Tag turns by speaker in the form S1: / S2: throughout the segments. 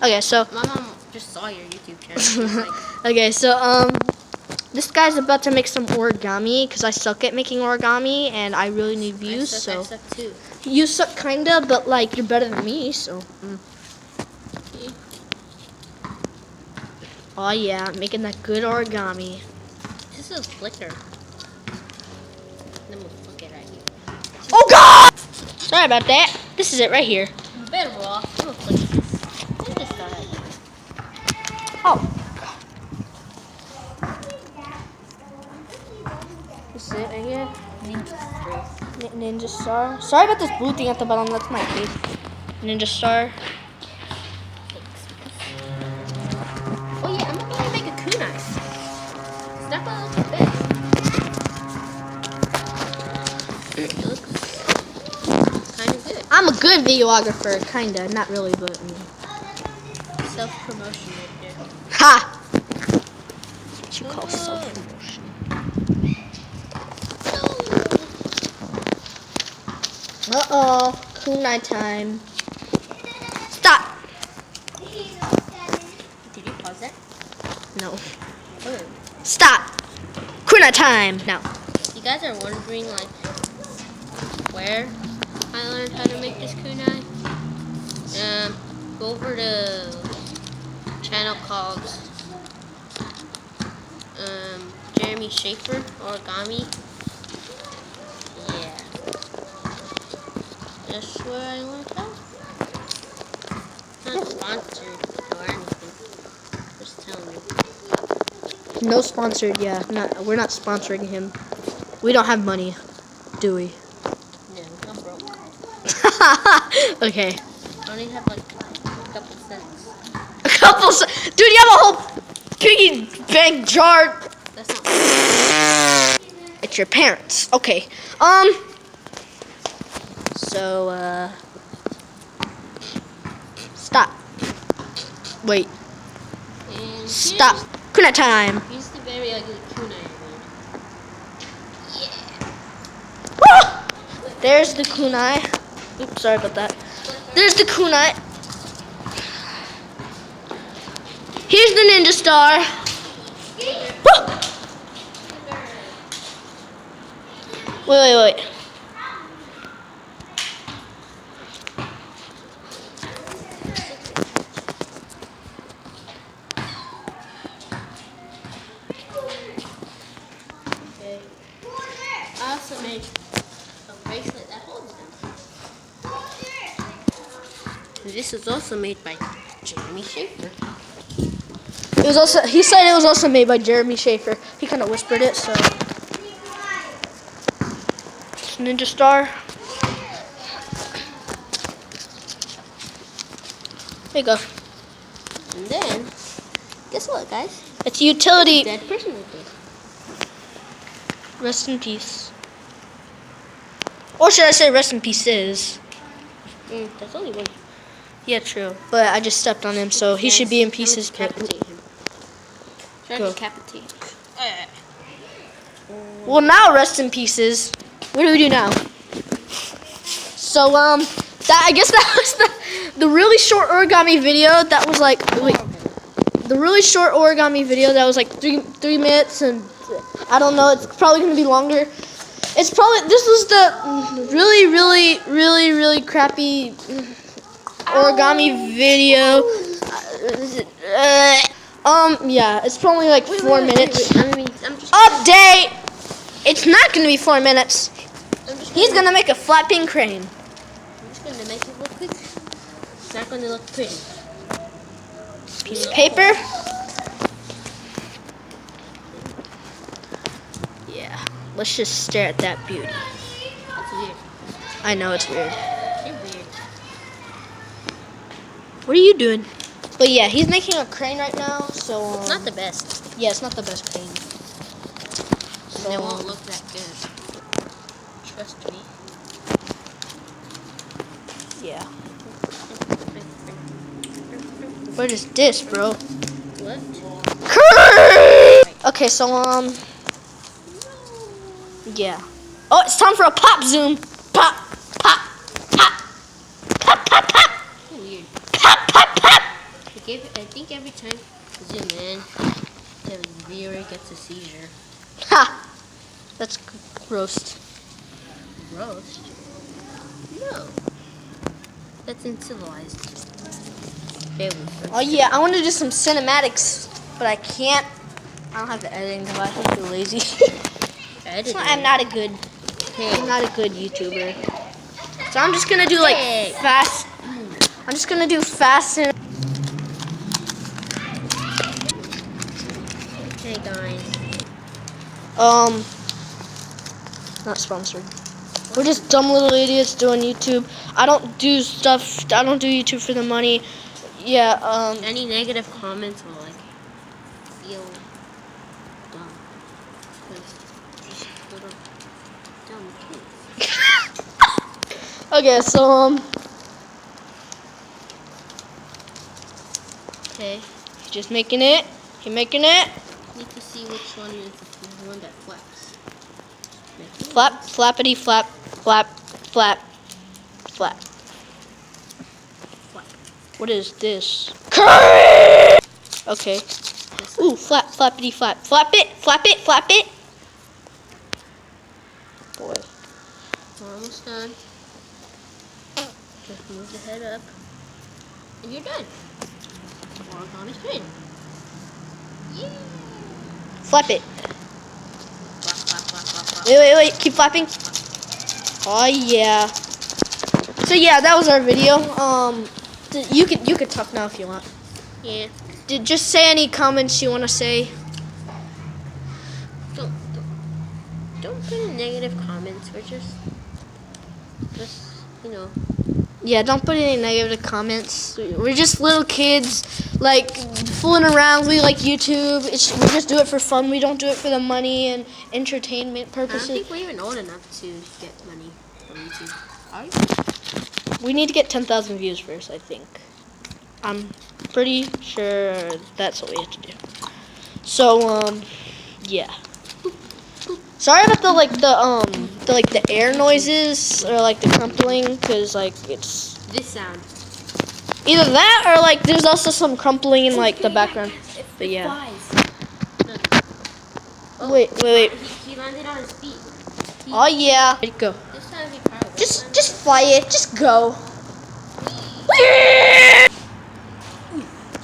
S1: Okay, so.
S2: My mom just saw your YouTube channel.
S1: Okay, so this guy's about to make some origami because I suck at making origami and I really need views.
S2: I suck too.
S1: You suck kinda, but like you're better than me, so. Oh yeah, making that good origami.
S2: This is a flicker. Then we'll flick it right here.
S1: Oh God! Sorry about that. This is it right here.
S2: Better off. I'm gonna flick this. Look at this guy.
S1: Oh. This is it right here. Ninja Star. Sorry about this blue thing at the bottom. That's my face. Ninja Star.
S2: Oh yeah, I'm gonna make a kunai. It's not gonna look the best. It looks kind of good.
S1: I'm a good videographer, kinda. Not really, but.
S2: Self-promotion right there.
S1: Ha! What you call self-promotion? Uh-oh. Kunai time. Stop!
S2: Did you pause that?
S1: No.
S2: Oh.
S1: Stop! Kunai time! Now.
S2: You guys are wondering, like, where I learned how to make this kunai? Go over to a channel called Jeremy Schaefer Origami. Yeah. That's where I learned how. Not sponsored or anything. Just telling you.
S1: No sponsored, yeah. We're not sponsoring him. We don't have money, do we?
S2: No, I'm broke.
S1: Okay.
S2: I only have like a couple cents.
S1: A couple dude, you have a whole piggy bank jar.
S2: That's not.
S1: It's your parents. Okay. So, stop. Wait.
S2: And
S1: Stop. Kunai time.
S2: Here's the very ugly kunai I made. Yeah.
S1: Woo! There's the kunai. Oops, sorry about that. There's the kunai. Here's the ninja star. Woo! Wait.
S2: Okay. I also made a bracelet that holds them. This was also made by Jeremy Schaefer.
S1: He said it was also made by Jeremy Schaefer. He kind of whispered it, so. Ninja Star. There you go.
S2: And then, guess what, guys?
S1: It's a utility.
S2: Dead person with this.
S1: Rest in peace. Or should I say rest in pieces?
S2: That's only one.
S1: Yeah, true. But I just stepped on him, so he should be in pieces.
S2: Decapitate him. Try to
S1: Go.
S2: decapitate.
S1: Well, now rest in pieces. What do we do now? So, I guess that was the really short origami video. That was like, the really short origami video that was like 3 minutes, and I don't know. It's probably gonna be longer. This was the really crappy origami video. Yeah, it's probably like 4 minutes.
S2: I'm just
S1: Update! It's not gonna be 4 minutes. He's gonna make a flapping crane.
S2: I'm just gonna make it look quick. It's not gonna look pretty.
S1: Piece of paper. Yeah, let's just stare at that beauty.
S2: That's weird.
S1: I know it's weird.
S2: You're weird.
S1: What are you doing? But yeah, he's making a crane right now, so
S2: It's not the best.
S1: yeah, it's not the best crane. So
S2: It won't look that good. Trust me.
S1: yeah. What is this, bro?
S2: What?
S1: Okay, so yeah. Oh, it's time for a pop zoom. Pop, pop, pop, pop, pop, pop,
S2: Weird.
S1: pop, pop, pop.
S2: It think every time you zoom in, the viewer gets a seizure.
S1: Ha! That's gross.
S2: Roast? No. That's uncivilized. Okay,
S1: Oh yeah, I want to do some cinematics, but I can't. I don't have the editing device. I'm too lazy. I'm not a good YouTuber. So I'm just gonna do like fast. I'm just gonna do fast and.
S2: Hey guys.
S1: Not sponsored. We're just dumb little idiots doing YouTube. I don't do YouTube for the money. Yeah,
S2: Any negative comments will like feel dumb. Because just little dumb kids.
S1: Okay, so,
S2: Okay.
S1: just making it. Keep making it.
S2: Need to see which one is the one that flaps.
S1: Flap, flappity, flap, flap, flap, flap.
S2: Flap.
S1: What is this? Okay. Ooh, flap, flappity, flap. Flap it, flap it, flap it. Boy.
S2: We're almost done. Just move the head up. And you're done. Origami train. Yeah.
S1: Flap it.
S2: Flap, flap, flap, flap, flap.
S1: Wait. Keep flapping. Oh yeah. So yeah, that was our video. You could talk now if you want.
S2: Yeah.
S1: Just say any comments you want to say.
S2: Don't put in negative comments. We're just
S1: Yeah, don't put any negative comments. We're just little kids, like, fooling around. We like YouTube. We just do it for fun. We don't do it for the money and entertainment
S2: I don't
S1: purposes.
S2: think we're even old enough to get money from YouTube. Are you?
S1: We need to get 10,000 views first, I think. I'm pretty sure that's what we have to do. So, yeah. Sorry about the air noises or like the crumpling, cause like it's
S2: This sound.
S1: either that or like there's also some crumpling in like the background. But yeah.
S2: No.
S1: Wait.
S2: He landed on his feet.
S1: Oh yeah. Go.
S2: This time he probably won't
S1: Just fly it. Just go.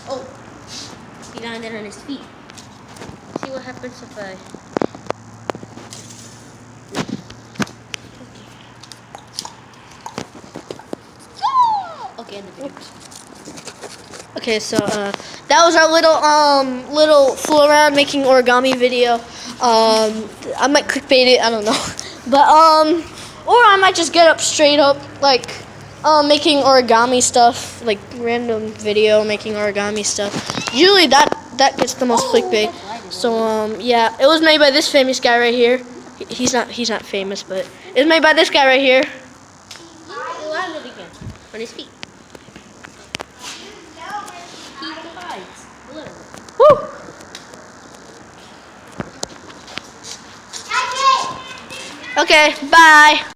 S2: Oh. He landed on his feet. See what happens if I... Okay, end the video.
S1: Okay, so that was our little fool around making origami video. I might clickbait it, I don't know, but or I might just get up straight up like making origami stuff, like random video making origami stuff. Usually that gets the most clickbait. So yeah, it was made by this famous guy right here. He's not famous, but it was made by this guy right here.
S2: He landed again on his feet. He glides, literally.
S1: Woo! Okay, bye.